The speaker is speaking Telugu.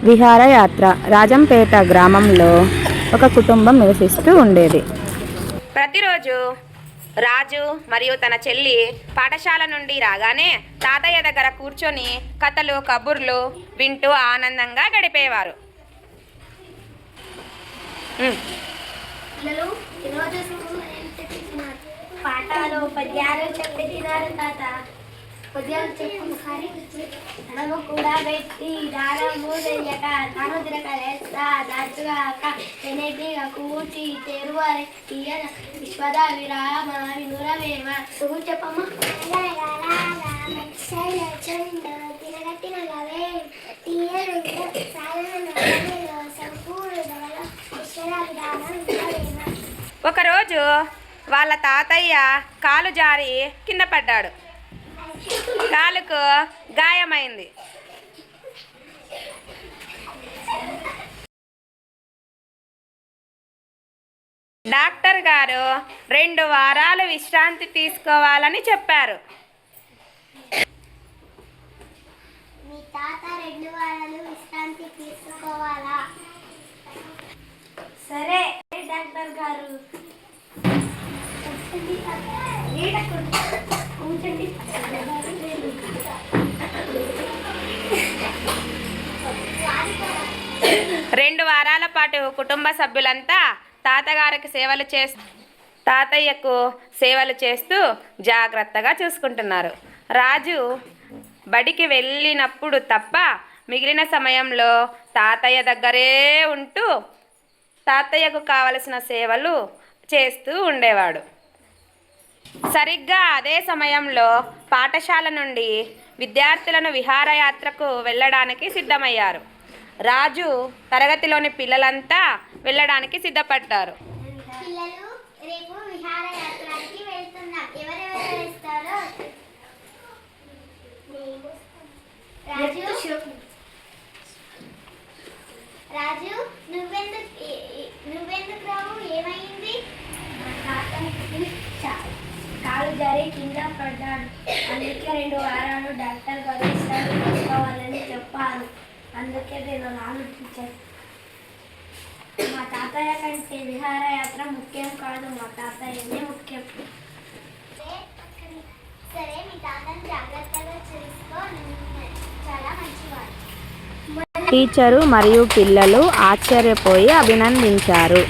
విహారయాత్ర. రాజంపేట గ్రామంలో ఒక కుటుంబం నివసిస్తూ ఉండేది. ప్రతిరోజు రాజు మరియు తన చెల్లి పాఠశాల నుండి రాగానే తాతయ్య దగ్గర కూర్చొని కథలు కబుర్లు వింటూ ఆనందంగా గడిపేవారు. పాఠాలు పద్యాలు చెప్పి తినారు తాత. పద్యాలు చెప్పు మనము కూడా పెట్టి దానము చెయ్యక తాను తిరగలేస్తా దాచుగాక వెనటిగా కూర్చి తెరువారి తీయన విశ్వద విరామ వినురవేమ. నువ్వు చెప్పమ్మా. ఒకరోజు వాళ్ళ తాతయ్య కాలు జారి కింద పడ్డాడు. కాలుకు గాయమైంది. డాక్టర్ గారు 2 వారాలు విశ్రాంతి తీసుకోవాలని చెప్పారు. మీ తాత 2 వారాలు విశ్రాంతి తీసుకోవాలా? సరే డాక్టర్ గారు. కూర్చోండి. 2 వారాల పాటు కుటుంబ సభ్యులంతా తాతయ్యకు సేవలు చేస్తూ జాగ్రత్తగా చూసుకుంటున్నారు. రాజు బడికి వెళ్ళినప్పుడు తప్ప మిగిలిన సమయంలో తాతయ్య దగ్గరే ఉంటూ తాతయ్యకు కావలసిన సేవలు చేస్తూ ఉండేవాడు. సరిగ్గా అదే సమయంలో పాఠశాల నుండి విద్యార్థులను విహారయాత్రకు వెళ్ళడానికి సిద్ధమయ్యారు. రాజు తరగతిలోని పిల్లలంతా వెళ్ళడానికి సిద్ధపడ్డారు. పిల్లలు రేపు విహారయాత్రకి వెళ్తున్నాం. ఎవరెవరు వెళ్తారో? రాజు నువ్వెందుకు రావు? ఏమైంది? కాలు జారి కింద పడ్డాడు. అందుకే 2 వారాలు డాక్టర్ గారు విశ్రాంతి తీసుకోవాలని చెప్పారు. అందుకే నేను రాను టీచర్. మా తాతయ్య కంటే విహారయాత్ర ముఖ్యం కాదు, మా తాతయ్యనే ముఖ్యం. సరే మీ తాతని జాగ్రత్తగా చూసుకో, చాలా మంచివాడు. టీచరు మరియు పిల్లలు ఆశ్చర్యపోయి అభినందించారు.